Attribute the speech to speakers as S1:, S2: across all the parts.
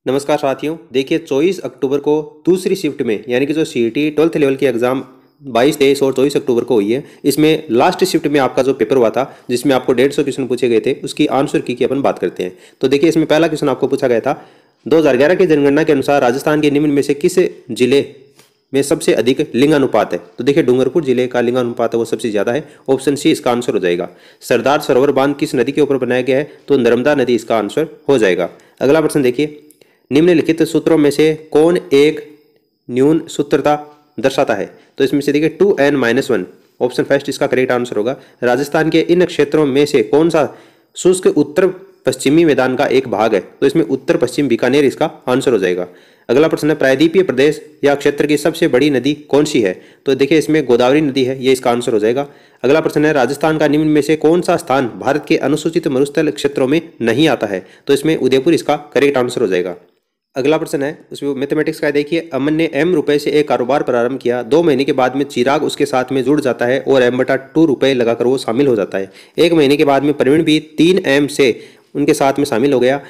S1: नमस्कार साथियों, देखिए 24 अक्टूबर को दूसरी शिफ्ट में यानी कि जो सीईटी 12th लेवल की एग्जाम 22, 23 और 24 अक्टूबर को हुई है। इसमें लास्ट शिफ्ट में आपका जो पेपर हुआ था जिसमें आपको 150 क्वेश्चन पूछे गए थे, उसकी आंसर की अपन बात करते हैं। तो देखिए इसमें पहला क्वेश्चन आपको पूछा गया था, 2011 की जनगणना के अनुसार राजस्थान के निम्न में से किस जिले में सबसे अधिक लिंगानुपात है। तो देखिए डूंगरपुर जिले का लिंगानुपात है वो सबसे ज्यादा है। ऑप्शन सी इसका आंसर हो जाएगा। सरदार सरोवर बांध किस नदी के ऊपर बनाया गया है, तो नर्मदा नदी इसका आंसर हो जाएगा। अगला प्रश्न देखिए, निम्नलिखित सूत्रों में से कौन एक न्यून सूत्रता दर्शाता है। तो इसमें से देखिए 2n-1 ऑप्शन फर्स्ट इसका करेक्ट आंसर होगा। राजस्थान के इन क्षेत्रों में से कौन सा शुष्क उत्तर पश्चिमी मैदान का एक भाग है, तो इसमें उत्तर पश्चिम बीकानेर इसका आंसर हो जाएगा। अगला प्रश्न है, प्रायद्वीपीय प्रदेश या क्षेत्र की सबसे बड़ी नदी कौन सी है। तो देखिए इसमें गोदावरी नदी है, ये इसका आंसर हो जाएगा। अगला प्रश्न है, राजस्थान का निम्न में से कौन सा स्थान भारत के अनुसूचित मरुस्थल क्षेत्रों में नहीं आता है। तो इसमें उदयपुर इसका करेक्ट आंसर हो जाएगा। अगला प्रश्न है उसमें मैथमेटिक्स का, देखिए अमन ने m रुपए से एक कारोबार प्रारंभ किया। 2 महीने के बाद में चिराग उसके साथ में जुड़ जाता है और m/2 रुपए लगाकर वो शामिल हो जाता है। 1 महीने के बाद में प्रवीण भी 3m से उनके साथ में शामिल हो गया।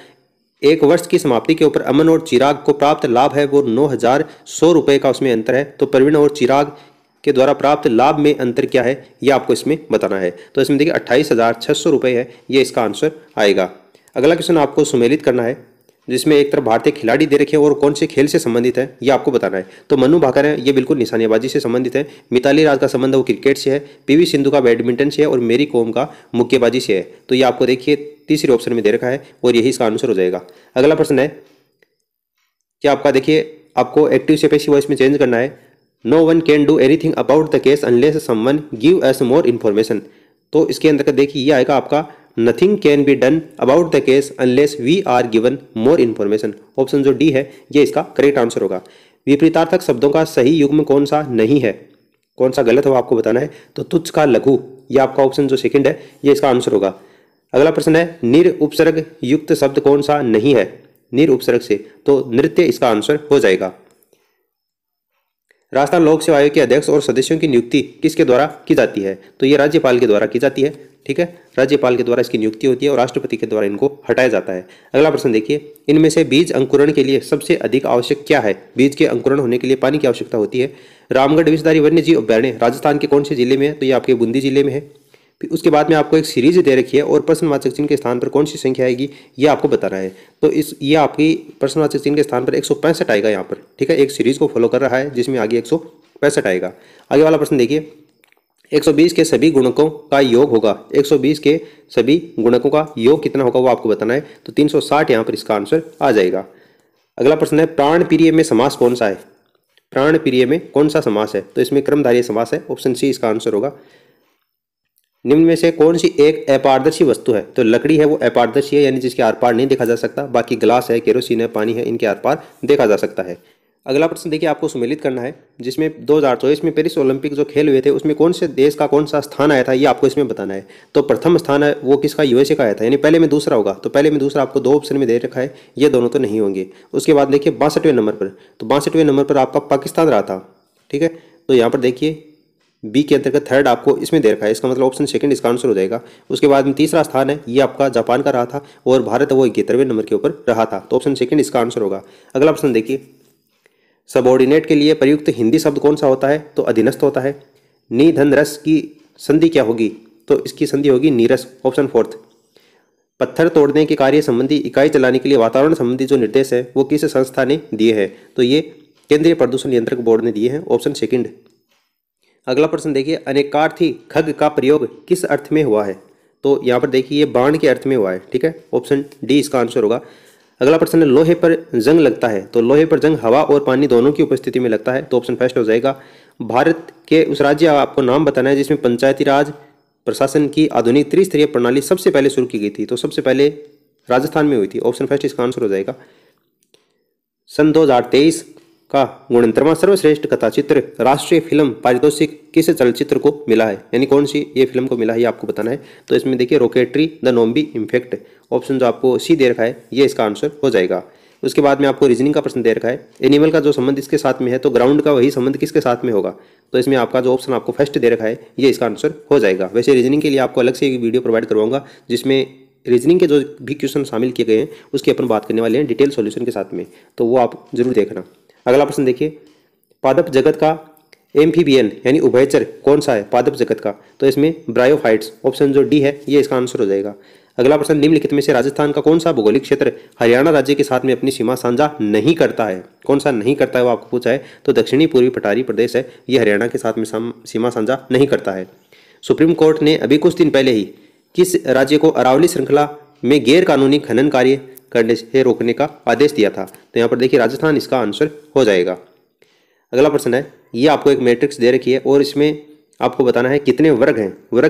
S1: 1 वर्ष की समाप्ति के ऊपर अमन और चिराग को प्राप्त लाभ है वो 9,100 रुपए का उसमें अंतर है। तो प्रवीण और चिराग के द्वारा प्राप्त लाभ में अंतर क्या है, यह आपको इसमें बताना है। तो इसमें देखिए 28,600 रुपए है, ये इसका आंसर आएगा। अगला क्वेश्चन आपको सुमेलित करना है, जिसमें एक तरफ भारतीय खिलाड़ी दे रखे हैं और कौन से खेल से संबंधित है ये आपको बताना है। तो मनु भाकर है, ये बिल्कुल निशानेबाजी से संबंधित है। मिताली राज का संबंध वो क्रिकेट से है। पीवी सिंधु का बैडमिंटन से है और मेरी कॉम का मुक्केबाजी से है। तो ये आपको देखिए तीसरे ऑप्शन में दे रखा है और यही इसका आंसर हो जाएगा। अगला प्रश्न है कि आपका देखिए आपको एक्टिव से पैसिव वॉइस में चेंज करना है। No one can do anything about the case unless someone give us more information. तो इसके अंदर का देखिए ये आएगा आपका nothing can be done about the case unless we are given more information. Option जो डी है ये इसका करेक्ट आंसर होगा। विपरीतार्थक शब्दों का सही युग्म कौन सा नहीं है, कौन सा गलत हो आपको बताना है। तो तुच्छ का लघु, ये आपका ऑप्शन जो सेकंड है ये इसका आंसर होगा। अगला प्रश्न है, निर उपसर्ग युक्त शब्द कौन सा नहीं है निर उपसर्ग से, तो नृत्य इसका आंसर हो जाएगा। राजस्थान लोक सेवा आयोग के अध्यक्ष और सदस्यों की नियुक्ति किसके द्वारा की जाती है। तो ये राज्यपाल के द्वारा की जाती है। ठीक है, राज्यपाल के द्वारा इसकी नियुक्ति होती है और राष्ट्रपति के द्वारा इनको हटाया जाता है। अगला प्रश्न देखिए, इनमें से बीज अंकुरण के लिए सबसे अधिक आवश्यक क्या है। बीज के अंकुरण होने के लिए पानी की आवश्यकता होती है। रामगढ़ विषधारी वन्य जीव अभ्यारण्य राजस्थान के कौन से जिले में है, तो ये आपके बूंदी जिले में है। फिर उसके बाद में आपको एक सीरीज दे रखी है और प्रश्नवाचक चिन्ह के स्थान पर कौन सी संख्या आएगी ये आपको बताना है। तो ये आपकी प्रश्नवाचक चिन्ह के स्थान पर 165 आएगा यहाँ पर। ठीक है, एक सीरीज को फॉलो कर रहा है जिसमें आगे 165 आएगा। आगे वाला प्रश्न देखिए, 120 के सभी गुणकों का योग होगा। 120 के सभी गुणकों का योग कितना होगा वो आपको बताना है। तो 360 यहाँ पर इसका आंसर आ जाएगा। अगला प्रश्न है, प्राण प्रिय में समास कौन सा है। प्राण प्रिय में कौन सा समास है, तो इसमें क्रमधारय समास है। ऑप्शन सी इसका आंसर होगा। निम्न में से कौन सी एक अपारदर्शी वस्तु है, तो लकड़ी है वो अपारदर्शी है, यानी जिसके आर पार नहीं देखा जा सकता। बाकी ग्लास है, केरोसिन है, पानी है, इनके आर पार देखा जा सकता है। अगला प्रश्न देखिए आपको सुमेलित करना है, जिसमें 2024 में पेरिस ओलंपिक जो खेल हुए थे उसमें कौन से देश का कौन सा स्थान आया था ये आपको इसमें बताना है। तो प्रथम स्थान है वो किसका, यूएसए का आया था, यानी पहले में दूसरा होगा। तो पहले में दूसरा आपको 2 ऑप्शन में दे रखा है, ये दोनों तो नहीं होंगे। उसके बाद देखिए 62वें नंबर पर, तो 62वें नंबर पर आपका पाकिस्तान रहा था। ठीक है, तो यहाँ पर देखिए बी के अंतर्गत थर्ड आपको इसमें दे रखा है, इसका मतलब ऑप्शन सेकंड इसका आंसर हो जाएगा। उसके बाद में तीसरा स्थान है ये आपका जापान का रहा था और भारत वो 71वें नंबर के ऊपर रहा था। तो ऑप्शन सेकंड इसका आंसर होगा। अगला प्रश्न देखिए, सबऑर्डिनेट के लिए प्रयुक्त हिंदी शब्द कौन सा होता है, तो अधीनस्थ होता है। नी धन रस की संधि क्या होगी, तो इसकी संधि होगी नीरस। Option fourth. पत्थर तोड़ने के कार्य संबंधी इकाई चलाने के लिए वातावरण संबंधी जो निर्देश है वो किस संस्था ने दिए हैं, तो ये केंद्रीय प्रदूषण नियंत्रक बोर्ड ने दिए हैं। Option second. अगला प्रश्न देखिए, अनेकार्थी खग का प्रयोग किस अर्थ में हुआ है, तो यहाँ पर देखिए ये बाण के अर्थ में हुआ है। ठीक है, ऑप्शन डी इसका आंसर होगा। अगला प्रश्न है, लोहे पर जंग लगता है, तो लोहे पर जंग हवा और पानी दोनों की उपस्थिति में लगता है। तो ऑप्शन फर्स्ट हो जाएगा। भारत के उस राज्य आपको नाम बताना है जिसमें पंचायती राज प्रशासन की आधुनिक त्रिस्तरीय प्रणाली सबसे पहले शुरू की गई थी, तो सबसे पहले राजस्थान में हुई थी। ऑप्शन फर्स्ट इसका आंसर हो जाएगा। सन 2023 का 69वां सर्वश्रेष्ठ कथा चित्र राष्ट्रीय फिल्म पारितोषिक किस चलचित्र को मिला है, यानी कौन सी ये फिल्म को मिला है ये आपको बताना है। तो इसमें देखिए रॉकेटरी द नोम्बी इम्फेक्ट, ऑप्शन जो आपको सी दे रखा है ये इसका आंसर हो जाएगा। उसके बाद में आपको रीजनिंग का प्रश्न दे रखा है, एनिमल का जो संबंध इसके साथ में है तो ग्राउंड का वही संबंध किसके साथ में होगा। तो इसमें आपका जो ऑप्शन आपको फर्स्ट दे रखा है ये इसका आंसर हो जाएगा। वैसे रीजनिंग के लिए आपको अलग से एक वीडियो प्रोवाइड करवाऊंगा जिसमें रीजनिंग के जो भी क्वेश्चन शामिल किए गए हैं उसकी अपन बात करने वाले हैं डिटेल सॉल्यूशन के साथ में, तो वो आप जरूर देखना। अगला प्रश्न देखिए, पादप जगत का एम्फीबियन यानी उभयचर कौन सा है पादप जगत का? तो इसमें ब्रायोफाइट्स, ऑप्शन जो डी है ये इसका आंसर हो जाएगा। अगला प्रश्न, निम्नलिखित में से राजस्थान का कौन सा भौगोलिक क्षेत्र हरियाणा राज्य के साथ में अपनी सीमा साझा नहीं करता है? कौन सा नहीं करता है वो आपको पूछा है, तो दक्षिणी पूर्वी पठारी प्रदेश है, ये हरियाणा के साथ में सीमा साझा नहीं करता है। सुप्रीम कोर्ट ने अभी कुछ दिन पहले ही किस राज्य को अरावली श्रृंखला में गैर कानूनी खनन कार्य करने से रोकने का आदेश दिया था? तो यहाँ पर देखिए राजस्थान इसका आंसर हो जाएगा। अगला प्रश्न है, ये आपको एक मैट्रिक्स दे रखी है और इसमें आपको बताना है कितने वर्ग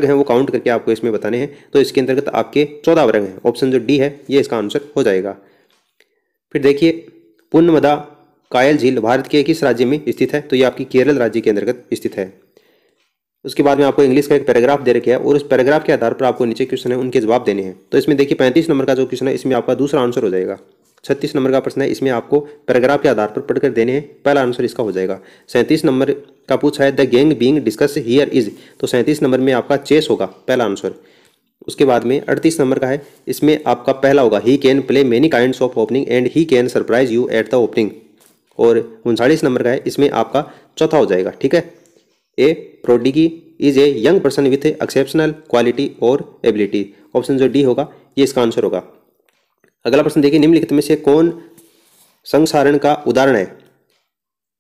S1: हैं वो काउंट करके आपको इसमें बताने हैं। तो इसके अंतर्गत आपके 14 वर्ग हैं, ऑप्शन जो डी है ये इसका आंसर हो जाएगा। फिर देखिए, पुन्नमदा कायल झील भारत के किस राज्य में स्थित है? तो ये आपकी केरल राज्य के अंतर्गत स्थित है। उसके बाद में आपको इंग्लिश का एक पैराग्राफ दे रखा है और उस पैराग्राफ के आधार पर आपको नीचे क्वेश्चन है उनके जवाब देने हैं। तो इसमें देखिए 35 नंबर का जो क्वेश्चन है इसमें आपका दूसरा आंसर हो जाएगा। 36 नंबर का प्रश्न है, इसमें आपको पैराग्राफ के आधार पर पढ़कर देने हैं, पहला आंसर इसका हो जाएगा। 37 नंबर का पूछा है the game being discuss here is, तो 37 नंबर में आपका चेस होगा पहला आंसर। उसके बाद में 38 नंबर का है, इसमें आपका पहला होगा he can play many kinds of opening and he can surprise you at the opening. और 39 नंबर का है, इसमें आपका चौथा हो जाएगा। ठीक है, a prodigy is a young person with exceptional quality और एबिलिटी, ऑप्शन जो डी होगा ये इसका आंसर होगा। अगला प्रश्न देखिए, निम्नलिखित में से कौन संसारण का उदाहरण है?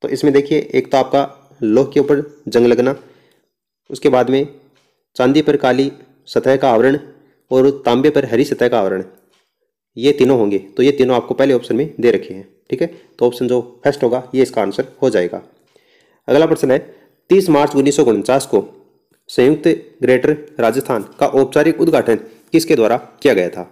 S1: तो इसमें देखिए एक तो आपका लोह के ऊपर जंग लगना, उसके बाद में चांदी पर काली सतह का आवरण और तांबे पर हरी सतह का आवरण, ये तीनों होंगे। तो ये तीनों आपको पहले ऑप्शन में दे रखे हैं। ठीक है, तो ऑप्शन जो फर्स्ट होगा ये इसका आंसर हो जाएगा। अगला प्रश्न है, 30 मार्च 1949 को संयुक्त ग्रेटर राजस्थान का औपचारिक उद्घाटन किसके द्वारा किया गया था?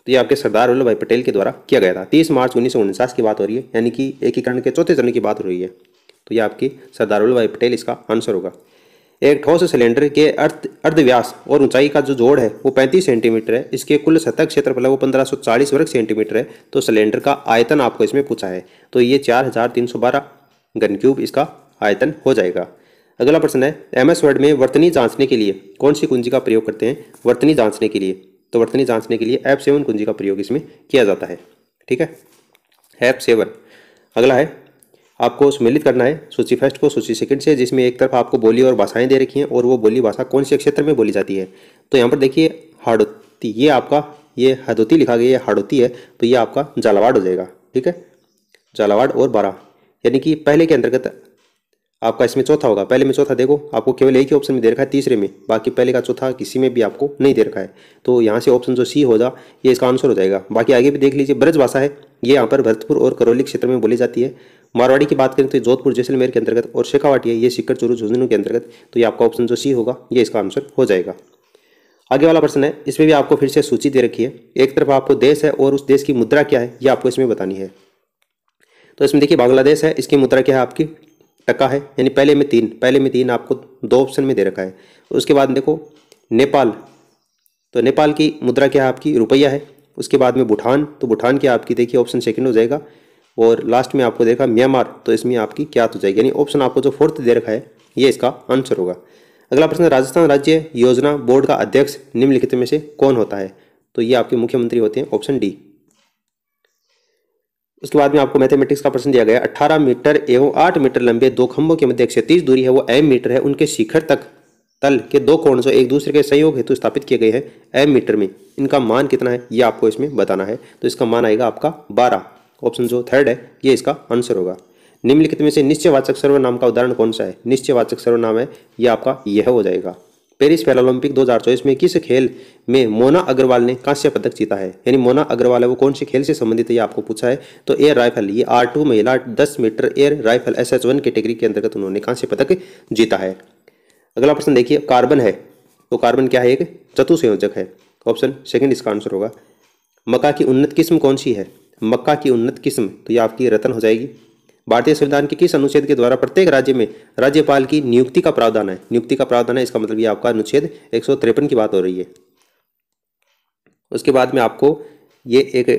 S1: तो ये आपके सरदार वल्लभ भाई पटेल के द्वारा किया गया था। 30 मार्च 1949 की बात हो रही है, यानी कि एकीकरण के चौथे चरण की बात हो रही है। तो ये आपकी सरदार वल्लभ भाई पटेल इसका आंसर होगा। एक ठोस सिलेंडर के अर्धव्यास और ऊंचाई का जो जोड़ है वो 35 सेंटीमीटर है। इसके कुल सतह क्षेत्रफल है वो 1540 वर्ग सेंटीमीटर है। तो सिलेंडर का आयतन आपको इसमें पूछा है, तो ये 4312 घन क्यूब इसका आयतन हो जाएगा। अगला प्रश्न है, MS वर्ड में वर्तनी जांचने के लिए कौन सी कुंजी का प्रयोग करते हैं? वर्तनी जांचने के लिए, तो वर्तनी जांचने के लिए F7 कुंजी का प्रयोग इसमें किया जाता है। ठीक है, F7। अगला है, आपको सम्मिलित करना है सूची फर्स्ट को सूची सेकंड से, जिसमें एक तरफ आपको बोली और भाषाएं दे रखी हैं और वो बोली भाषा कौन से क्षेत्र में बोली जाती है। तो यहाँ पर देखिए हाड़ौती, ये आपका ये हदोती लिखा गया, ये हाड़ौती है, तो ये आपका झालावाड़ हो जाएगा। ठीक है, झालावाड़ और बारा, यानी कि पहले के अंतर्गत आपका इसमें चौथा होगा। पहले में चौथा देखो आपको केवल एक ही ऑप्शन में दे रखा है, तीसरे में, बाकी पहले का चौथा किसी में भी आपको नहीं दे रखा है। तो यहाँ से ऑप्शन जो सी होगा ये इसका आंसर हो जाएगा। बाकी आगे भी देख लीजिए, ब्रज भाषा है, ये यहाँ पर भरतपुर और करौली क्षेत्र में बोली जाती है। मारवाड़ी की बात करें तो जोधपुर जैसलमेर के अंतर्गत, और शेखावाटी है ये सीकर चूरू झुंझुनू के अंतर्गत। तो ये आपका ऑप्शन जो सी होगा ये इसका आंसर हो जाएगा। आगे वाला प्रश्न है, इसमें भी आपको फिर से सूची दे रखी है। एक तरफ आपको देश है और उस देश की मुद्रा क्या है ये आपको इसमें बतानी है। तो इसमें देखिए बांग्लादेश है, इसकी मुद्रा क्या है आपकी टका है, यानी पहले में तीन आपको दो ऑप्शन में दे रखा है। उसके बाद देखो नेपाल, तो नेपाल की मुद्रा क्या है आपकी रुपया है। उसके बाद में भूटान, तो भूटान की आपकी देखिए ऑप्शन सेकंड हो जाएगा। और लास्ट में आपको देखा म्यांमार, तो इसमें आपकी क्या हो जाएगी, यानी ऑप्शन आपको जो फोर्थ दे रखा है ये इसका आंसर होगा। अगला प्रश्न, राजस्थान राज्य योजना बोर्ड का अध्यक्ष निम्नलिखित में से कौन होता है? तो ये आपके मुख्यमंत्री होते हैं, ऑप्शन डी। उसके बाद में आपको मैथमेटिक्स का प्रश्न दिया गया, 18 मीटर एवं 8 मीटर लंबे दो खंभों के मध्य क्षैतिज दूरी है वो m मीटर है, उनके शिखर तक तल के दो कोण जो एक दूसरे के संयोग हेतु स्थापित किए गए हैं m मीटर में, इनका मान कितना है ये आपको इसमें बताना है। तो इसका मान आएगा आपका 12, ऑप्शन जो थर्ड है ये इसका आंसर होगा। निम्नलिखित में से निश्चयवाचक सर्वनाम का उदाहरण कौन सा है? निश्चयवाचक सर्वनाम है ये आपका यह हो जाएगा। पेरिस पैरालंपिक 2024 में किस खेल में मोना अग्रवाल ने कांस्य पदक जीता है? यानी मोना अग्रवाल है वो कौन से खेल से संबंधित है ये आपको पूछा है। तो एयर राइफल, ये R2 महिला 10 metre air rifle SH1 category के अंतर्गत उन्होंने कांस्य पदक जीता है। अगला प्रश्न देखिए, कार्बन है, तो कार्बन क्या है? एक चतुसंयोजक है, ऑप्शन सेकंड इसका आंसर होगा। मक्का की उन्नत किस्म कौन सी है? मक्का की उन्नत किस्म, तो ये आपकी रतन हो जाएगी। भारतीय संविधान के किस अनुच्छेद के द्वारा प्रत्येक राज्य में राज्यपाल की नियुक्ति का प्रावधान है? नियुक्ति का प्रावधान है, इसका मतलब ये आपका अनुच्छेद 153 की बात हो रही है। उसके बाद में आपको ये एक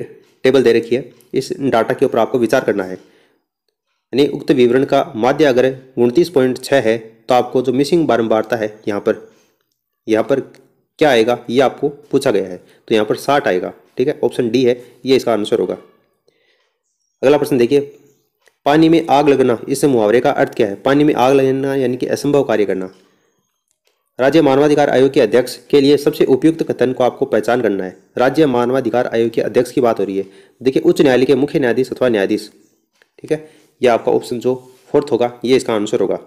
S1: टेबल दे रखी है, इस डाटा के ऊपर आपको विचार करना है। यानी उक्त विवरण का माध्य अगर 29.6 है तो आपको जो मिसिंग बारंबारता है यहाँ पर क्या आएगा, ये आपको पूछा गया है। तो यहाँ पर 60 आएगा। ठीक है, ऑप्शन डी है, ये इसका आंसर होगा। अगला प्रश्न देखिए, पानी में आग लगना, इस मुहावरे का अर्थ क्या है? पानी में आग लगना यानी कि असंभव कार्य करना। राज्य मानवाधिकार आयोग के अध्यक्ष के लिए सबसे उपयुक्त कथन को आपको पहचान करना है। राज्य मानवाधिकार आयोग के अध्यक्ष की बात हो रही है। देखिए, उच्च न्यायालय के मुख्य न्यायाधीश अथवा न्यायाधीश। ठीक है, यह आपका ऑप्शन जो फोर्थ होगा, ये इसका आंसर होगा।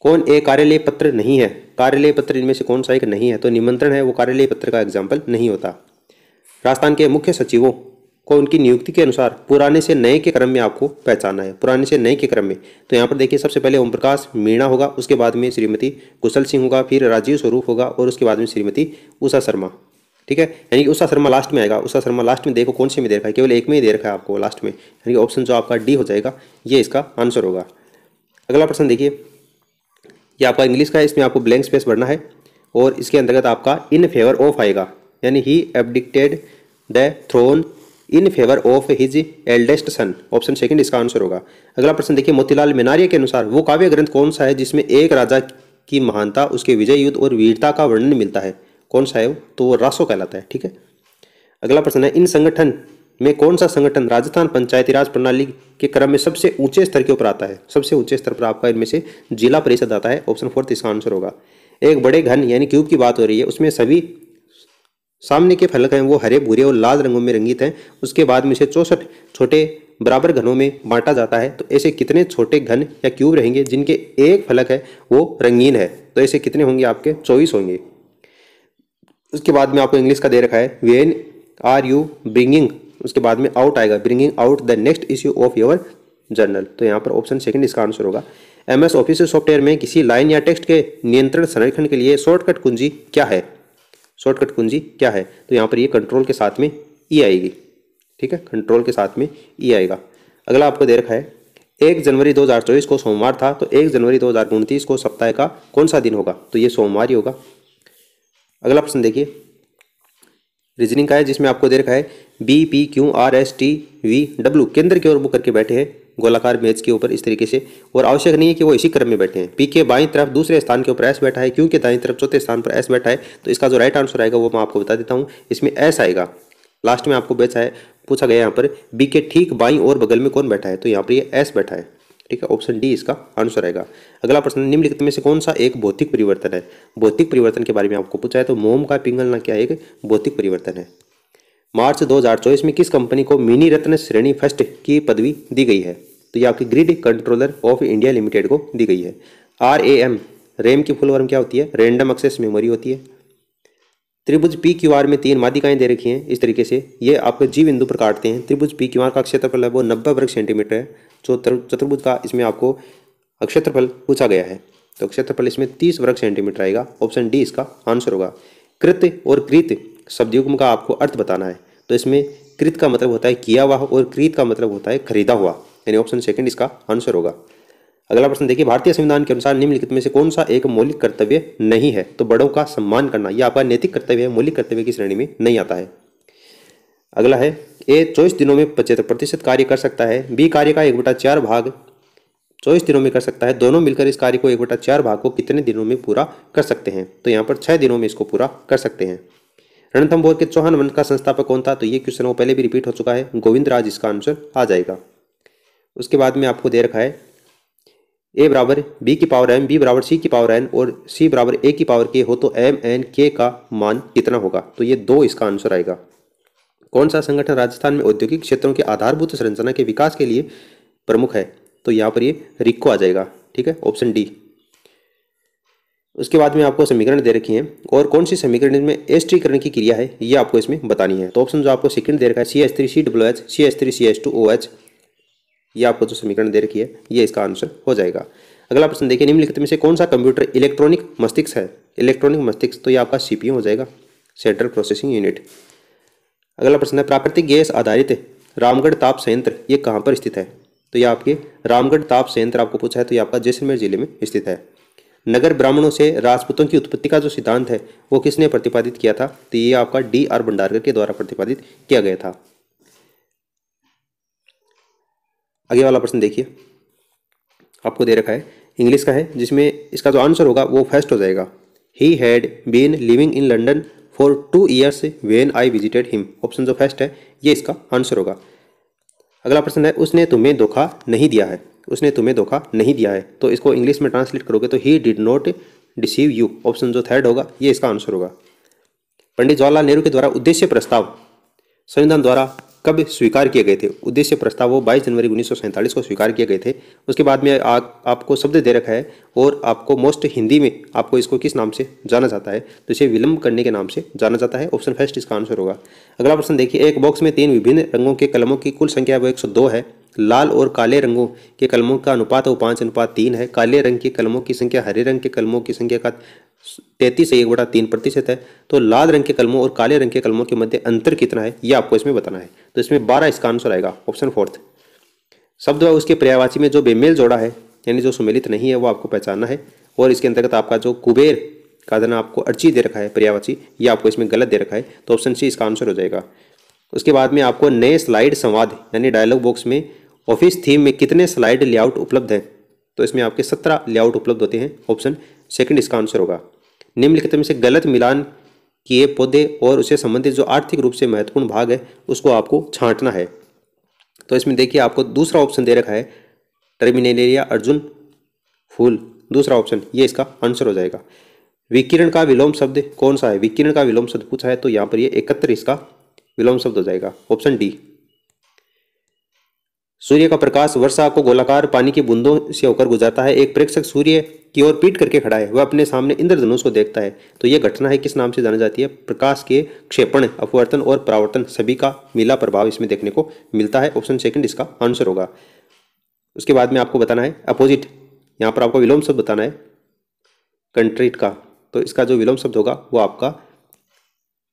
S1: कौन एक कार्यालय पत्र नहीं है? कार्यालय पत्र इनमें से कौन सा एक नहीं है? तो निमंत्रण है, वो कार्यालय पत्र का एग्जाम्पल नहीं होता। राजस्थान के मुख्य सचिवों को उनकी नियुक्ति के अनुसार पुराने से नए के क्रम में आपको पहचानना है। पुराने से नए के क्रम में, तो यहाँ पर देखिए सबसे पहले ओम प्रकाश मीणा होगा, उसके बाद में श्रीमती कुशल सिंह होगा, फिर राजीव स्वरूप होगा और उसके बाद में श्रीमती उषा शर्मा। ठीक है, यानी कि उषा शर्मा लास्ट में आएगा। उषा शर्मा लास्ट में, देखो कौन से में दे रखा है, केवल एक में ही दे रखा है आपको लास्ट में, यानी कि ऑप्शन जो आपका डी हो जाएगा, ये इसका आंसर होगा। अगला प्रश्न देखिए, ये आपका इंग्लिश का है, इसमें आपको ब्लैंक स्पेस भरना है और इसके अंतर्गत आपका इन फेवर ऑफ आएगा, यानी he abdicated the throne in favour of his eldest son. Option second इसका आंसर होगा। अगला प्रश्न देखिए, मोतीलाल मेनारिया के अनुसार वो काव्य ग्रंथ कौन सा है जिसमें एक राजा की महानता, उसके विजय युद्ध और वीरता का वर्णन मिलता है? कौन सा है वो? तो वो रासो कहलाता है। ठीक है, अगला प्रश्न है, इन संगठन में कौन सा संगठन राजस्थान पंचायती राज प्रणाली के क्रम में सबसे ऊंचे स्तर के ऊपर आता है? सबसे ऊंचे स्तर पर आपका इनमें से जिला परिषद आता है। ऑप्शन फोर्थ इसका आंसर होगा। एक बड़े घन यानी क्यूब की बात हो रही है, उसमें सभी सामने के फलक हैं वो हरे भूरे और लाल रंगों में रंगित हैं। उसके बाद में से 64 छोटे बराबर घनों में बांटा जाता है। तो ऐसे कितने छोटे घन या क्यूब रहेंगे जिनके एक फलक है वो रंगीन है? तो ऐसे कितने होंगे आपके? 24 होंगे। उसके बाद में आपको इंग्लिश का दे रखा है, वेन आर यू ब्रिंगिंग, उसके बाद में आउट आएगा, bringing out the next issue of your journal. तो यहाँ पर ऑप्शन सेकंड इसका आंसर होगा। एमएस ऑफिस सॉफ्टवेयर में किसी लाइन या टेक्स्ट के नियंत्रण संरेखण के लिए शॉर्टकट कुंजी क्या है? शॉर्टकट कुंजी क्या है? तो यहाँ पर ये कंट्रोल के साथ में ई आएगी। ठीक है, कंट्रोल के साथ में ई आएगा। अगला आपको दे रखा है, 1 जनवरी 2024 को सोमवार था, तो 1 जनवरी 2029 को सप्ताह का कौन सा दिन होगा? तो ये सोमवार ही होगा। अगला प्रश्न देखिए, रीजनिंग का है, जिसमें आपको दे रखा है B P Q R S T V W केंद्र की ओर मुख करके बैठे हैं गोलाकार मेज के ऊपर इस तरीके से, और आवश्यक नहीं है कि वो इसी क्रम में बैठे हैं। पी के बाईं तरफ दूसरे स्थान के ऊपर एस बैठा है, क्यू के दाईं तरफ चौथे स्थान पर एस बैठा है। तो इसका जो राइट आंसर आएगा वो मैं आपको बता देता हूँ, इसमें एस आएगा। लास्ट में आपको पूछा गया यहाँ पर बी के ठीक बाईं और बगल में कौन बैठा है? तो यहाँ पर ये एस बैठा है। ठीक है, ऑप्शन डी इसका आंसर आएगा। अगला प्रश्न, निम्नलिखित में से कौन सा एक भौतिक परिवर्तन है? भौतिक परिवर्तन के बारे में आपको पूछा है, तो मोम का पिघलना क्या एक भौतिक परिवर्तन है? मार्च 2024 में किस कंपनी को मिनी रत्न श्रेणी फर्स्ट की पदवी दी गई है? तो ये आपकी grid controller of India limited को दी गई है। RAM, रैम की फुल फॉर्म क्या होती है? रैंडम एक्सेस मेमोरी होती है। त्रिभुज PQR में 3 माध्यिकाएं दे रखी हैं इस तरीके से, ये आपको जी बिंदु पर काटते हैं। त्रिभुज PQR का क्षेत्रफल है वो 90 वर्ग सेंटीमीटर है। जो चतुर्भुज का इसमें आपको क्षेत्रफल पूछा गया है, तो क्षेत्रफल इसमें 30 वर्ग सेंटीमीटर आएगा। ऑप्शन डी इसका आंसर होगा। कृत और कृत शब्दयुग्म का आपको अर्थ बताना है, तो इसमें कृत का मतलब होता है किया हुआ और कृत का मतलब होता है खरीदा हुआ, यानी ऑप्शन सेकंड इसका आंसर होगा। अगला प्रश्न देखिए, भारतीय संविधान के अनुसार निम्नलिखित में से कौन सा एक मौलिक कर्तव्य नहीं है? तो बड़ों का सम्मान करना, यह आपका नैतिक कर्तव्य है, मौलिक कर्तव्य की श्रेणी में नहीं आता है। अगला है, ए 24 दिनों में 75% कार्य कर सकता है, बी कार्य का 1/4 भाग 24 दिनों में कर सकता है, दोनों मिलकर इस कार्य को 1/4 भाग को कितने दिनों में पूरा कर सकते हैं? तो यहाँ पर 6 दिनों में इसको पूरा कर सकते हैं। रणथंभौर के चौहान वंश का संस्थापक कौन था? तो ये क्वेश्चन वो पहले भी रिपीट हो चुका है, गोविंद राज इसका आंसर आ जाएगा। उसके बाद में आपको दे रखा है a बराबर b की पावर m, b बराबर c की पावर n और c बराबर a की पावर k हो तो m n k का मान कितना होगा? तो ये 2 इसका आंसर आएगा। कौन सा संगठन राजस्थान में औद्योगिक क्षेत्रों के आधारभूत संरचना के विकास के लिए प्रमुख है? तो यहाँ पर ये रिक्को आ जाएगा। ठीक है, ऑप्शन डी। उसके बाद में आपको समीकरण दे रखी हैं, और कौन सी समीकरण में एस्टरीकरण की क्रिया है ये आपको इसमें बतानी है। तो ऑप्शन जो आपको सेकंड दे रखा है CH3COOH CH3CH2OH, ये आपको जो समीकरण दे रखी है ये इसका आंसर हो जाएगा। अगला प्रश्न देखिए, निम्नलिखित में से कौन सा कंप्यूटर इलेक्ट्रॉनिक मस्तिष्क है? इलेक्ट्रॉनिक मस्तिष्क, तो ये आपका CPU हो जाएगा, सेंट्रल प्रोसेसिंग यूनिट। अगला प्रश्न है, प्राकृतिक गैस आधारित रामगढ़ ताप संयंत्र ये कहाँ पर स्थित है? तो ये आपके रामगढ़ ताप संयंत्र आपको पूछा है, तो ये आपका जैसलमेर जिले में स्थित है। नगर ब्राह्मणों से राजपूतों की उत्पत्ति का जो सिद्धांत है वो किसने प्रतिपादित किया था? तो ये आपका DR भंडारकर के द्वारा प्रतिपादित किया गया था। आगे वाला प्रश्न देखिए, आपको दे रखा है इंग्लिश का है, जिसमें इसका जो आंसर होगा वो फर्स्ट हो जाएगा। He had been living in London for 2 years when I visited him. Option जो फर्स्ट है ये इसका आंसर होगा। अगला प्रश्न है उसने तुम्हें धोखा नहीं दिया है। उसने तुम्हें धोखा नहीं दिया है, तो इसको इंग्लिश में ट्रांसलेट करोगे तो he did not deceive you. Option जो थर्ड होगा ये इसका आंसर होगा। पंडित जवाहरलाल नेहरू के द्वारा उद्देश्य प्रस्ताव संविधान द्वारा कब स्वीकार किए गए थे। उद्देश्य प्रस्ताव वो 22 जनवरी 1947 को स्वीकार किए गए थे। उसके बाद में आपको शब्द दे रखा है और आपको मोस्ट हिंदी में आपको इसको किस नाम से जाना जाता है, तो इसे विलंब करने के नाम से जाना जाता है। ऑप्शन फर्स्ट इसका आंसर होगा। अगला प्रश्न देखिए, एक बॉक्स में 3 विभिन्न रंगों के कलमों की कुल संख्या वो 102 है। लाल और काले रंगों के कलमों का अनुपात वो 5:3 है। काले रंग के कलमों की संख्या हरे रंग के कलमों की संख्या का 33/1/3% है। तो लाल रंग के कलमों और काले रंग के कलमों के मध्य अंतर कितना है ये आपको इसमें बताना है। तो इसमें 12 इसका आंसर आएगा। Option fourth. शब्द व उसके पर्यायवाची में जो बेमेल जोड़ा है यानी जो सुमेलित नहीं है वो आपको पहचानना है। और इसके अंतर्गत आपका जो कुबेर का देना आपको अर्ची दे रखा है पर्यायवाची, ये आपको इसमें गलत दे रखा है। तो ऑप्शन सी इसका आंसर हो जाएगा। उसके बाद में आपको नए स्लाइड संवाद यानी डायलॉग बॉक्स में ऑफिस थीम में कितने स्लाइड लेआउट उपलब्ध हैं, तो इसमें आपके 17 लेआउट उपलब्ध होते हैं। ऑप्शन सेकंड इसका आंसर होगा। निम्नलिखित में से गलत मिलान किए पौधे और उससे संबंधित जो आर्थिक रूप से महत्वपूर्ण भाग है उसको आपको छांटना है। तो इसमें देखिए आपको दूसरा ऑप्शन दे रखा है टर्मिनेलिया अर्जुन फूल, दूसरा ऑप्शन ये इसका आंसर हो जाएगा। विकिरण का विलोम शब्द कौन सा है। विकिरण का विलोम शब्द पूछा है तो यहाँ पर ये 71 इसका विलोम शब्द हो जाएगा। Option D. सूर्य का प्रकाश वर्षा को गोलाकार पानी की बूंदों से होकर गुजरता है। एक प्रेक्षक सूर्य की ओर पीठ करके खड़ा है, वह अपने सामने इंद्रधनुष को देखता है। तो यह घटना है किस नाम से जानी जाती है। प्रकाश के क्षेपण, अपवर्तन और परावर्तन सभी का मिला प्रभाव इसमें देखने को मिलता है। ऑप्शन सेकंड इसका आंसर होगा। उसके बाद में आपको बताना है अपोजिट, यहाँ पर आपको विलोम शब्द बताना है कंट्रीट का। तो इसका जो विलोम शब्द होगा वो आपका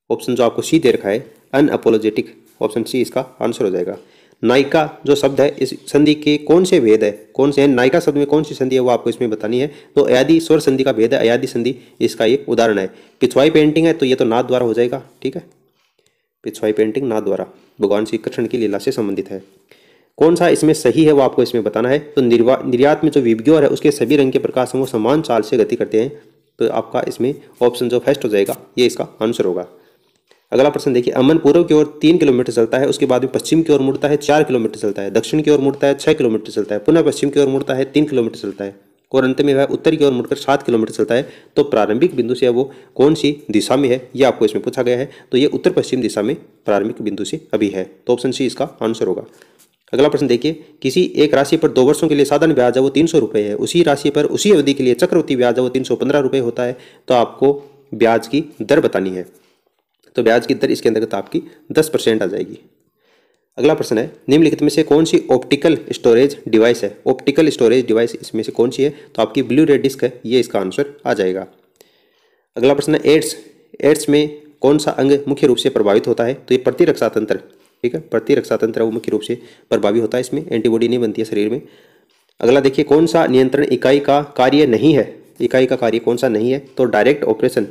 S1: ऑप्शन जो आपको सी दे रखा है अनअपोलोजेटिक। ऑप्शन सी इसका आंसर हो जाएगा। नायिका जो शब्द है इस संधि के कौन से भेद है, कौन से है नायिका शब्द में कौन सी संधि है वो आपको इसमें बतानी है। तो अयादि स्वर संधि का भेद है, अयादि संधि इसका ये उदाहरण है। पिछवाई पेंटिंग है तो ये तो नाद द्वारा हो जाएगा। ठीक है, पिछवाई पेंटिंग नाद द्वारा भगवान श्री कृष्ण की लीला से संबंधित है। कौन सा इसमें सही है वो आपको इसमें बताना है। तो निर्यात में जो विबग्योर है उसके सभी रंग के प्रकाश वो समान चाल से गति करते हैं। तो आपका इसमें ऑप्शन जो फर्स्ट हो जाएगा ये इसका आंसर होगा। अगला प्रश्न देखिए, अमन पूर्व की ओर 3 किलोमीटर चलता है, उसके बाद में पश्चिम की ओर मुड़ता है 4 किलोमीटर चलता है, दक्षिण की ओर मुड़ता है 6 किलोमीटर चलता है, पुनः पश्चिम की ओर मुड़ता है 3 किलोमीटर चलता है और अंत में वह उत्तर की ओर मुड़कर 7 किलोमीटर चलता है। तो प्रारंभिक बिंदु से वो कौन सी दिशा में है ये आपको इसमें पूछा गया है। तो ये उत्तर पश्चिम दिशा में प्रारंभिक बिंदु से अभी है। तो ऑप्शन सी इसका आंसर होगा। अगला प्रश्न देखिए, किसी एक राशि पर 2 वर्षों के लिए साधारण ब्याज है वो 300 रुपये है, उसी राशि पर उसी अवधि के लिए चक्रवृद्धि ब्याज है वो 315 रुपये होता है। तो आपको ब्याज की दर बतानी है। तो ब्याज की दर इसके अंतर्गत आपकी 10% आ जाएगी। अगला प्रश्न है, निम्नलिखित में से कौन सी ऑप्टिकल स्टोरेज डिवाइस है। ऑप्टिकल स्टोरेज डिवाइस इसमें से कौन सी है, तो आपकी ब्लू रे डिस्क है, ये इसका आंसर आ जाएगा। अगला प्रश्न है, एड्स में कौन सा अंग मुख्य रूप से प्रभावित होता है। तो ये प्रतिरक्षा तंत्र। ठीक है, प्रतिरक्षा तंत्र वो मुख्य रूप से प्रभावी होता है, इसमें एंटीबॉडी नहीं बनती है शरीर में। अगला देखिए, कौन सा नियंत्रण इकाई का कार्य नहीं है। इकाई का कार्य कौन सा नहीं है, तो डायरेक्ट ऑपरेशन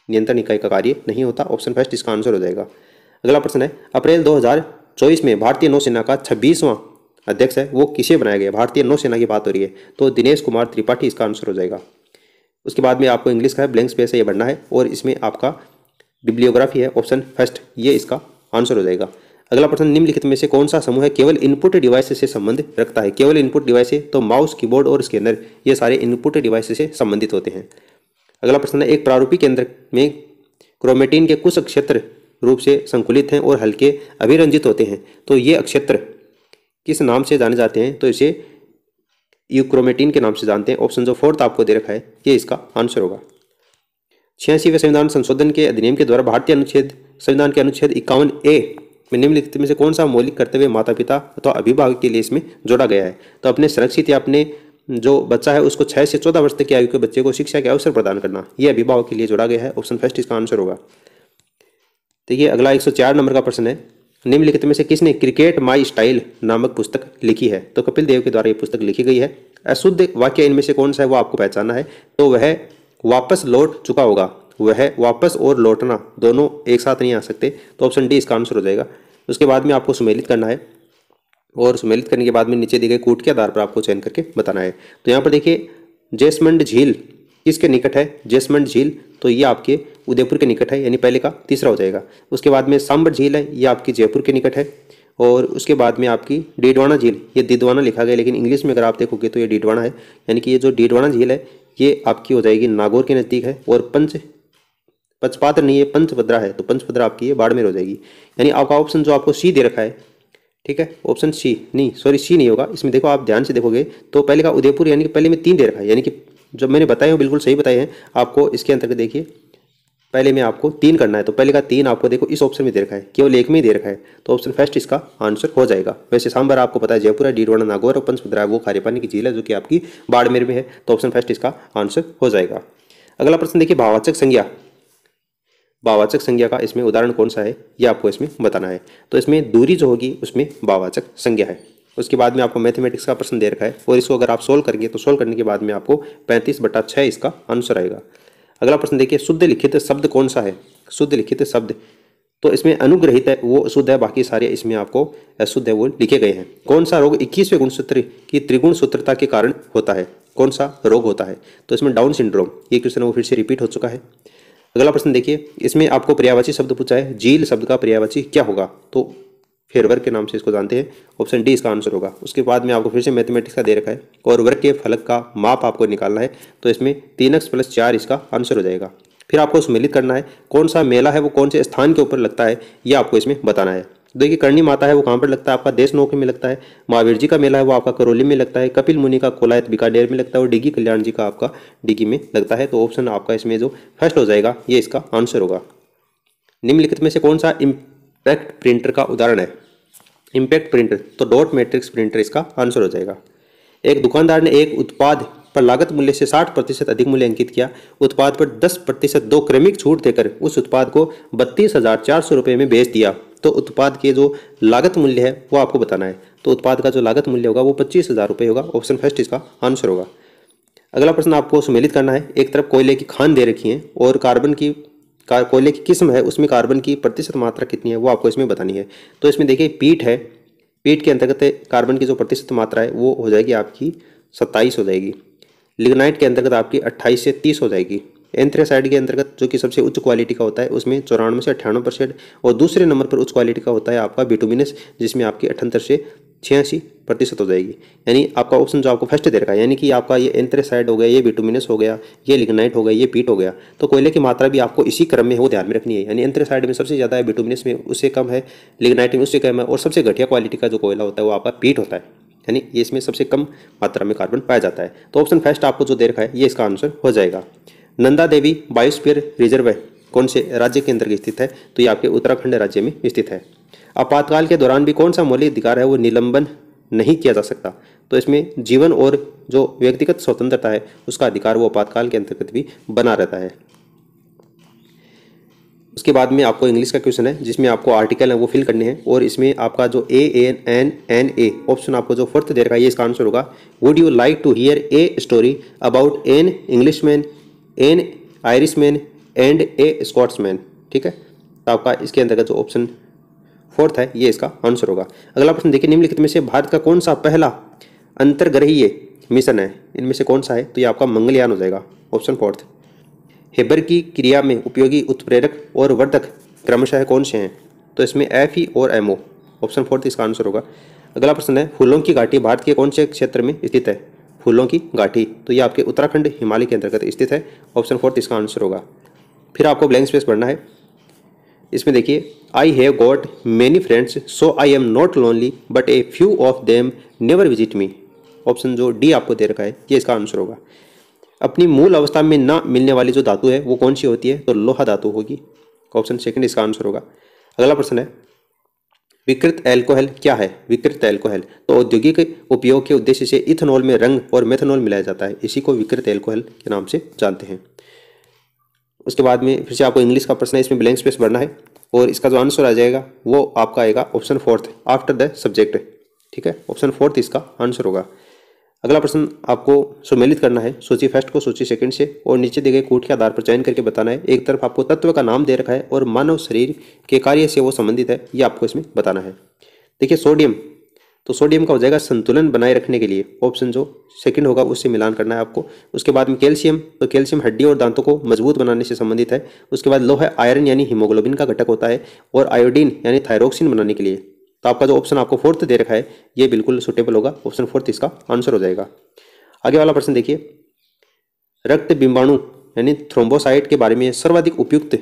S1: नियंत्रण इकाई का कार्य नहीं होता। ऑप्शन फर्स्ट इसका आंसर हो जाएगा। अगला प्रश्न है, अप्रैल 2024 में भारतीय नौसेना का 26वां अध्यक्ष है वो किसे बनाया गया। भारतीय नौसेना की बात हो रही है तो दिनेश कुमार त्रिपाठी इसका आंसर हो जाएगा। उसके बाद में आपको इंग्लिश का है ब्लैंक स्पेस है ये भरना है और इसमें आपका बिब्लियोग्राफी है। ऑप्शन फर्स्ट ये इसका आंसर हो जाएगा। अगला प्रश्न, निम्नलिखित में से कौन सा समूह है केवल इनपुट डिवाइस से संबंध रखता है। केवल इनपुट डिवाइस है तो माउस, कीबोर्ड और स्कैनर ये सारे इनपुट डिवाइस से संबंधित होते हैं। अगला प्रश्न है, एक प्रारूपी केंद्र में क्रोमेटिन के कुछ क्षेत्र रूप से संकुलित हैं और हल्के अभिरंजित होते हैं। तो ये क्षेत्र किस नाम से जाने जाते हैं, तो इसे यूक्रोमेटिन के नाम से जानते हैं। ऑप्शन जो फोर्थ आपको दे रखा है ये इसका आंसर होगा। 86वें संविधान संशोधन के अधिनियम के द्वारा भारतीय संविधान के अनुच्छेद 51A में निम्नलिखित में से कौन सा मौलिक कर्तव्य माता पिता अथवा अभिभावक के लिए इसमें जोड़ा गया है। तो अपने सुरक्षित या अपने जो बच्चा है उसको 6 से 14 वर्ष तक की आयु के बच्चे को शिक्षा के अवसर प्रदान करना, यह अभिभावक के लिए जोड़ा गया है। ऑप्शन फर्स्ट इसका आंसर होगा। देखिए अगला 104 नंबर का प्रश्न है, निम्नलिखित में से किसने क्रिकेट माई स्टाइल नामक पुस्तक लिखी है। तो कपिल देव के द्वारा ये पुस्तक लिखी गई है। अशुद्ध वाक्य इनमें से कौन सा है वो आपको पहचानना है। तो वह वापस लौट चुका होगा, वह वापस और लौटना दोनों एक साथ नहीं आ सकते। तो ऑप्शन डी इसका आंसर हो जाएगा। उसके बाद में आपको सुमेलित करना है और सुमेलित करने के बाद में नीचे दी गई कूट के आधार पर आपको चयन करके बताना है। तो यहाँ पर देखिए, जेसमंड झील किसके निकट है? जैसमंड झील, तो ये आपके उदयपुर के निकट है, यानी पहले का तीसरा हो जाएगा। उसके बाद में सांबर झील है, ये आपकी जयपुर के निकट है। और उसके बाद में आपकी डीडवाना झील, ये दिदवाना लिखा गया लेकिन इंग्लिश में अगर आप देखोगे तो ये डीडवाना है, यानी कि ये जो डीडवाना झील है ये आपकी हो जाएगी नागौर के नज़दीक है। और पचपात्र नहीं है, पंचभद्रा है, तो पंचभद्रा आपकी ये बाड़मेर हो जाएगी। यानी आपका ऑप्शन जो आपको सी दे रखा है, ठीक है, ऑप्शन सी नहीं, सॉरी सी नहीं होगा इसमें। देखो आप ध्यान से देखोगे तो पहले का उदयपुर, यानी कि पहले में 3 दे रखा है, यानी कि जो मैंने बताए हो बिल्कुल सही बताए हैं आपको। इसके अंतर्गत देखिए पहले में आपको 3 करना है, तो पहले का 3 आपको देखो इस ऑप्शन में दे रखा है, केवल एक में ही दे रखा है, तो ऑप्शन फर्स्ट इसका आंसर हो जाएगा। वैसे सांबर आपको पता है जयपुर है, डीडवाना नागौर और पंचभद्रा वो खारे पानी की झील है जो कि आपकी बाड़मेर में है, तो ऑप्शन फर्स्ट इसका आंसर हो जाएगा। अगला प्रश्न देखिए, भाववाचक संज्ञा, भाववाचक संज्ञा का इसमें उदाहरण कौन सा है ये आपको इसमें बताना है। तो इसमें दूरी जो होगी उसमें भाववाचक संज्ञा है। उसके बाद में आपको मैथमेटिक्स का प्रश्न दे रखा है और इसको अगर आप सोल्व करेंगे तो सोल्व करने के बाद में आपको 35/6 इसका आंसर आएगा। अगला प्रश्न देखिए, शुद्ध लिखित शब्द कौन सा है? शुद्ध लिखित शब्द, तो इसमें अनुग्रहित है वो शुद्ध है, बाकी सारे इसमें आपको अशुद्ध है वो लिखे गए हैं। कौन सा रोग 21वें गुणसूत्र की त्रिगुण सूत्रता के कारण होता है? कौन सा रोग होता है? तो इसमें डाउन सिंड्रोम, ये क्वेश्चन वो फिर से रिपीट हो चुका है। अगला प्रश्न देखिए, इसमें आपको पर्यायवाची शब्द पूछा है, झील शब्द का पर्यायवाची क्या होगा? तो फेरवर्ग के नाम से इसको जानते हैं, ऑप्शन डी इसका आंसर होगा। उसके बाद में आपको फिर से मैथमेटिक्स का दे रखा है और वर्ग के फलक का माप आपको निकालना है, तो इसमें 3x + 4 इसका आंसर हो जाएगा। फिर आपको सम्मिलित करना है, कौन सा मेला है वो कौन से स्थान के ऊपर लगता है ये आपको इसमें बताना है। देखिए करणी माता है वो कहाँ पर लगता है? आपका देशनोक में लगता है। महावीर जी का मेला है वो आपका करौली में लगता है। कपिल मुनि का कोलायत बीकानेर में लगता है और डिगी कल्याण जी का आपका डिगी में लगता है। तो ऑप्शन आपका इसमें जो फर्स्ट हो जाएगा ये इसका आंसर होगा। निम्नलिखित में से कौन सा इम्पैक्ट प्रिंटर का उदाहरण है? इम्पैक्ट प्रिंटर, तो डॉट मैट्रिक्स प्रिंटर इसका आंसर हो जाएगा। एक दुकानदार ने एक उत्पाद पर लागत मूल्य से 60% अधिक मूल्य अंकित किया। उत्पाद पर 10% 2 क्रमिक छूट देकर उस उत्पाद को 32,400 रुपये में बेच दिया। तो उत्पाद के जो लागत मूल्य है वो आपको बताना है। तो उत्पाद का जो लागत मूल्य होगा वो 25,000 रुपये होगा। ऑप्शन फर्स्ट इसका आंसर होगा। अगला प्रश्न आपको सम्मिलित करना है। एक तरफ कोयले की खान दे रखी है और कोयले की किस्म है, उसमें कार्बन की प्रतिशत मात्रा कितनी है वो आपको इसमें बतानी है। तो इसमें देखिए पीट है, पीट के अंतर्गत कार्बन की जो प्रतिशत मात्रा है वो हो जाएगी आपकी 27 हो जाएगी। लिग्नाइट के अंतर्गत आपकी 28 से 30 हो जाएगी। एंथ्रेसाइड के अंतर्गत जो कि सबसे उच्च क्वालिटी का होता है उसमें 94 से 98%। और दूसरे नंबर पर उच्च क्वालिटी का होता है आपका बिटुमिनस, जिसमें आपकी 78 से 86% हो जाएगी। यानी आपका ऑप्शन जो आपको फर्स्ट दे रखा है, यानी कि आपका ये एंथ्रेसाइड हो गया, ये बिटुमिनस हो गया, ये लिग्नाइट हो गया, ये पीट हो गया। तो कोयले की मात्रा भी आपको इसी क्रम में वो ध्यान में रखनी है। यानी एंथ्रेसाइड में सबसे ज़्यादा है, बिटुमिनस में उससे कम है, लिग्नाइट में उससे कम है और सबसे घटिया क्वालिटी का जो कोयला होता है वो आपका पीट होता है। यानी ये इसमें सबसे कम मात्रा में कार्बन पाया जाता है। तो ऑप्शन फर्स्ट आपको जो दे रखा है ये इसका आंसर हो जाएगा। नंदा देवी बायोस्फीयर रिजर्व कौन से राज्य के अंतर्गत स्थित है? तो ये आपके उत्तराखंड राज्य में स्थित है। आपातकाल के दौरान भी कौन सा मौलिक अधिकार है वो निलंबन नहीं किया जा सकता? तो इसमें जीवन और जो व्यक्तिगत स्वतंत्रता है उसका अधिकार वो आपातकाल के अंतर्गत भी बना रहता है। उसके बाद में आपको इंग्लिश का क्वेश्चन है जिसमें आपको आर्टिकल है वो फिल करने हैं और इसमें आपका जो ANNA ऑप्शन आपको जो फोर्थ दे रखा है ये इसका आंसर होगा। Would you like to hear a story about an Englishman, an Irishman and a Scotsman? ठीक है, तो आपका इसके अंतर्गत जो ऑप्शन फोर्थ है ये इसका आंसर होगा। अगला प्रश्न देखिए, निम्नलिखित में से भारत का कौन सा पहला अंतर्ग्रहीय मिशन है? इनमें से कौन सा है? तो ये आपका मंगलयान हो जाएगा। Option fourth. हेबर की क्रिया में उपयोगी उत्प्रेरक और वर्धक क्रमशः कौन से हैं? तो इसमें Fe और MO। ऑप्शन फोर्थ इसका आंसर होगा। अगला प्रश्न है, फूलों की घाटी भारत के कौन से क्षेत्र में स्थित है? फूलों की घाटी, तो ये आपके उत्तराखंड हिमालय के अंतर्गत स्थित है। ऑप्शन फोर्थ इसका आंसर होगा। फिर आपको ब्लैंक स्पेस भरना है। इसमें देखिए, I have got many friends so I am not lonely but a few of them never visit me. Option जो डी आपको दे रखा है ये इसका आंसर होगा। अपनी मूल अवस्था में ना मिलने वाली जो धातु है वो कौन सी होती है? तो लोहा धातु होगी। ऑप्शन सेकंड इसका आंसर होगा। अगला प्रश्न है, विकृत एल्कोहल क्या है? विकृत एल्कोहल, तो औद्योगिक उपयोग के उद्देश्य से इथेनॉल में रंग और मेथनॉल मिलाया जाता है, इसी को विकृत एल्कोहल के नाम से जानते हैं। उसके बाद में फिर से आपको इंग्लिश का प्रश्न है, इसमें ब्लैंक स्पेस भरना है और इसका जो आंसर आ जाएगा वो आपका आएगा option fourth, after the subject. ठीक है, ऑप्शन फोर्थ इसका आंसर होगा। अगला प्रश्न आपको सम्मिलित करना है सूची फर्स्ट को सूची सेकंड से और नीचे दिए गए कूट के आधार पर चयन करके बताना है। एक तरफ आपको तत्व का नाम दे रखा है और मानव शरीर के कार्य से वो संबंधित है, ये आपको इसमें बताना है। देखिए सोडियम, तो सोडियम का हो जाएगा संतुलन बनाए रखने के लिए, ऑप्शन जो सेकंड होगा उससे मिलान करना है आपको। उसके बाद में कैल्शियम, तो कैल्शियम हड्डी और दांतों को मजबूत बनाने से संबंधित है। उसके बाद लोहा आयरन यानी हीमोग्लोबिन का घटक होता है, और आयोडीन यानी थायरोक्सिन बनाने के लिए। तो आपका जो ऑप्शन आपको फोर्थ दे रखा है ये बिल्कुल सुटेबल होगा, ऑप्शन फोर्थ इसका आंसर हो जाएगा। आगे वाला प्रश्न देखिए, रक्त बिंबाणु यानी थ्रोम्बोसाइट के बारे में सर्वाधिक उपयुक्त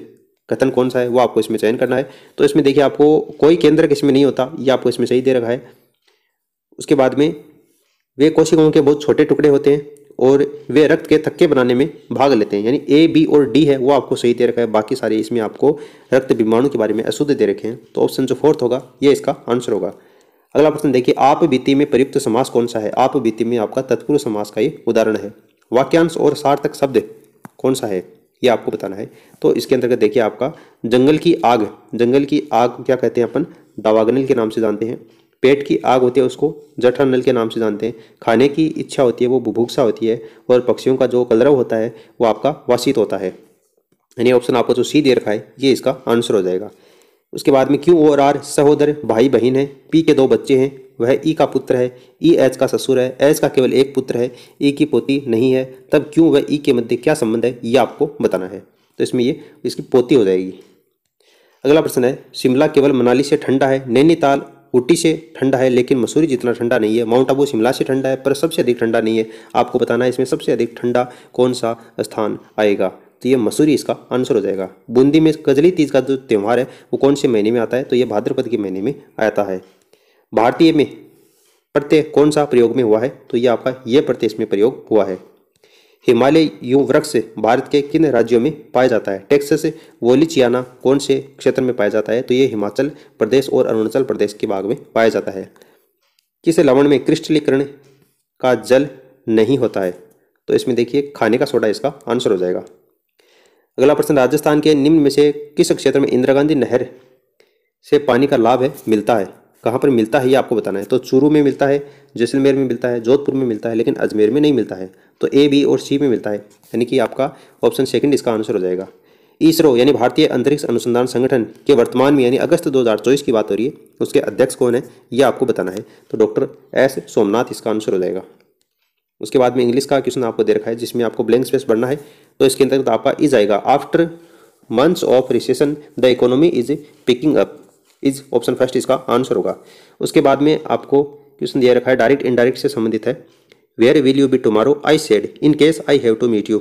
S1: कथन कौन सा है, वो आपको इसमें चयन करना है। तो इसमें देखिए आपको कोई केंद्रक इसमें नहीं होता, ये आपको इसमें सही दे रखा है। उसके बाद में वे कोशिकाओं के बहुत छोटे टुकड़े होते हैं और वे रक्त के थक्के बनाने में भाग लेते हैं, यानी ए बी और डी है वो आपको सही दे रखा है। बाकी सारे इसमें आपको रक्त बिंबाणु के बारे में अशुद्ध दे रखे हैं, तो ऑप्शन जो फोर्थ होगा ये इसका आंसर होगा। अगला प्रश्न देखिए, आप बीती में प्रयुक्त समास कौन सा है। आप बीती में आपका तत्पुरुष समास का ये उदाहरण है। वाक्यांश और सार्थक शब्द कौन सा है ये आपको बताना है। तो इसके अंतर्गत देखिए आपका जंगल की आग, जंगल की आग क्या कहते हैं अपन, दावाग्नि के नाम से जानते हैं। पेट की आग होती है उसको जठरानल के नाम से जानते हैं। खाने की इच्छा होती है वो बुभुक्षा होती है, और पक्षियों का जो कलरव होता है वो आपका वासित होता है। यानी ऑप्शन आपको जो सी दे रखा है ये इसका आंसर हो जाएगा। उसके बाद में क्यू और आर सहोदर भाई बहन है, पी के 2 बच्चे हैं, वह ई का पुत्र है, ई एच का ससुर है, एच का केवल एक पुत्र है, ई की पोती नहीं है, तब क्यों व ई के मध्य क्या संबंध है ये आपको बताना है। तो इसमें ये इसकी पोती हो जाएगी। अगला प्रश्न है, शिमला केवल मनाली से ठंडा है, नैनीताल ऊटी से ठंडा है लेकिन मसूरी जितना ठंडा नहीं है, माउंट आबू शिमला से ठंडा है पर सबसे अधिक ठंडा नहीं है। आपको बताना है इसमें सबसे अधिक ठंडा कौन सा स्थान आएगा, तो ये मसूरी इसका आंसर हो जाएगा। बूंदी में कजली तीज का जो त्यौहार है वो कौन से महीने में आता है, तो ये भाद्रपद के महीने में आता है। भारतीय में प्रत्यय कौन सा प्रयोग में हुआ है, तो ये आपका ये प्रत्यय इसमें प्रयोग हुआ है। हिमालय यू वृक्ष भारत के किन राज्यों में पाया जाता है। टेक्सास वोलिचियाना कौन से क्षेत्र में पाया जाता है, तो ये हिमाचल प्रदेश और अरुणाचल प्रदेश के भाग में पाया जाता है। किस लवण में क्रिस्टलीकरण का जल नहीं होता है, तो इसमें देखिए खाने का सोडा इसका आंसर हो जाएगा। अगला प्रश्न, राजस्थान के निम्न में से किस क्षेत्र में इंदिरा गांधी नहर से पानी का लाभ है मिलता है। कहाँ पर मिलता है ये आपको बताना है। तो चूरू में मिलता है, जैसलमेर में मिलता है, जोधपुर में मिलता है, लेकिन अजमेर में नहीं मिलता है। तो ए बी और सी में मिलता है, यानी कि आपका ऑप्शन सेकंड इसका आंसर हो जाएगा। इसरो यानी भारतीय अंतरिक्ष अनुसंधान संगठन के वर्तमान में यानी अगस्त 2024 की बात हो रही है, उसके अध्यक्ष कौन है ये आपको बताना है। तो डॉक्टर एस सोमनाथ इसका आंसर हो जाएगा। उसके बाद में इंग्लिश का क्वेश्चन आपको दे रखा है जिसमें आपको ब्लैंक स्पेस भरना है। तो इसके अंतर्गत आपका इज आएगा, after months of recession the economy is picking up, is option first इसका आंसर होगा। उसके बाद में आपको क्वेश्चन दिया रखा है डायरेक्ट इनडायरेक्ट से संबंधित है। Where will you be tomorrow, I said in case I have to meet you.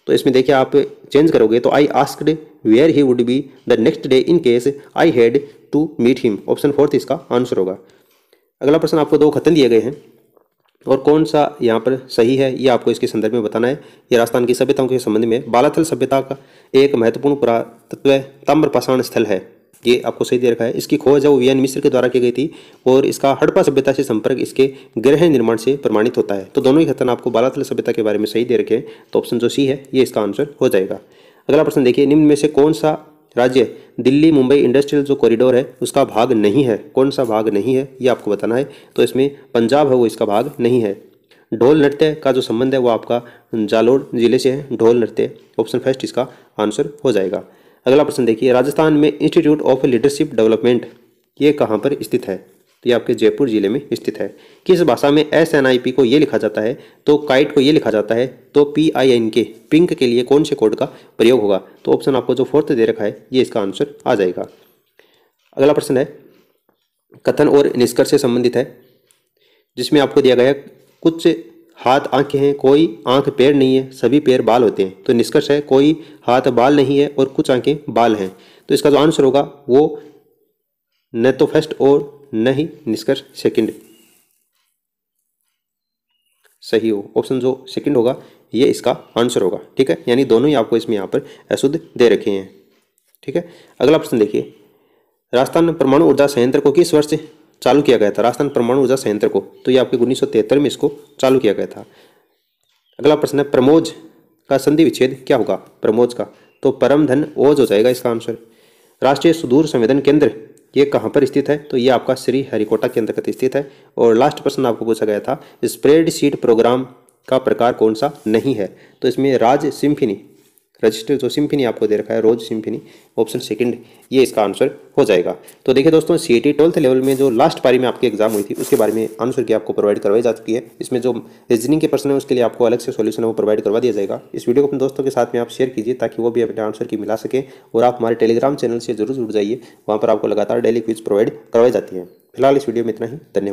S1: तो इसमें देखिए आप चेंज करोगे तो I asked where he would be the next day in case I had to meet him, option fourth इसका answer होगा। अगला प्रश्न, आपको 2 कथन दिए गए हैं और कौन सा यहाँ पर सही है ये आपको इसके संदर्भ में बताना है। ये राजस्थान की सभ्यताओं के संबंध में बालाथल सभ्यता का एक महत्वपूर्ण पुरातत्व ताम्रपाषाण स्थल है, ये आपको सही दे रखा है। इसकी खोज वो वीएन मिश्र के द्वारा की गई थी और इसका हड़प्पा सभ्यता से संपर्क इसके गृह निर्माण से प्रमाणित होता है। तो दोनों ही कथन आपको बालाथल सभ्यता के बारे में सही दे रखे हैं, तो ऑप्शन जो सी है ये इसका आंसर हो जाएगा। अगला प्रश्न देखिए, निम्न में से कौन सा राज्य दिल्ली मुंबई इंडस्ट्रियल जो कॉरिडोर है उसका भाग नहीं है, कौन सा भाग नहीं है ये आपको बताना है। तो इसमें पंजाब है वो इसका भाग नहीं है। ढोल नृत्य का जो संबंध है वो आपका जालोर जिले से है, ढोल नृत्य, ऑप्शन फर्स्ट इसका आंसर हो जाएगा। अगला प्रश्न देखिए, राजस्थान में इंस्टीट्यूट ऑफ लीडरशिप डेवलपमेंट ये कहाँ पर स्थित है, तो ये आपके जयपुर जिले में स्थित है। किस भाषा में SNIP को ये लिखा जाता है, तो काइट को ये लिखा जाता है। तो PINK पिंक के लिए कौन से कोड का प्रयोग होगा, तो ऑप्शन आपको जो फोर्थ दे रखा है ये इसका आंसर आ जाएगा। अगला प्रश्न है कथन और निष्कर्ष से संबंधित है, जिसमें आपको दिया गया है कुछ हाथ आंखें हैं, कोई आंख पैर नहीं है, सभी पैर बाल होते हैं। तो निष्कर्ष है कोई हाथ बाल नहीं है और कुछ आंखें बाल हैं। तो इसका जो आंसर होगा वो न तो फर्स्ट और न ही निष्कर्ष सेकंड सही हो, ऑप्शन जो सेकंड होगा ये इसका आंसर होगा। ठीक है, यानी दोनों ही आपको इसमें यहाँ पर अशुद्ध दे रखे हैं। ठीक है, अगला प्रश्न देखिए, राजस्थान परमाणु ऊर्जा संयंत्र को किस वर्ष चालू किया गया था। राजस्थान परमाणु ऊर्जा संयंत्र को, तो ये आपके 1973 में इसको चालू किया गया था। अगला प्रश्न है प्रमोज का संधि विच्छेद क्या होगा, प्रमोज का, तो परम धन ओज हो जाएगा इसका आंसर। राष्ट्रीय सुदूर संवेदन केंद्र ये कहाँ पर स्थित है, तो ये आपका श्री हरिकोटा के अंतर्गत स्थित है। और लास्ट प्रश्न आपको पूछा गया था स्प्रेडशीट प्रोग्राम का प्रकार कौन सा नहीं है, तो इसमें राज रजिस्टर जो सिम्फनी आपको दे रखा है, रोज सिम्फनी, ऑप्शन सेकंड ये इसका आंसर हो जाएगा। तो देखिए दोस्तों, सीईटी 12th लेवल में जो लास्ट पारी में आपकी एग्जाम हुई थी उसके बारे में आंसर की आपको प्रोवाइड करवाई जा चुकी है। इसमें जो रीजनिंग के प्रश्न है उसके लिए आपको अलग से सॉल्यूशन है वो प्रोवाइड करवा दिया जाएगा। इस वीडियो को अपने दोस्तों के साथ में आप शेयर कीजिए ताकि वो भी अपने आंसर की मिला सके, और आप हमारे टेलीग्राम चैनल से जरूर जुड़ जाइए, वहाँ पर आपको लगातार डेली क्विज प्रोवाइड करवाई जाती है। फिलहाल इस वीडियो में इतना ही, धन्यवाद।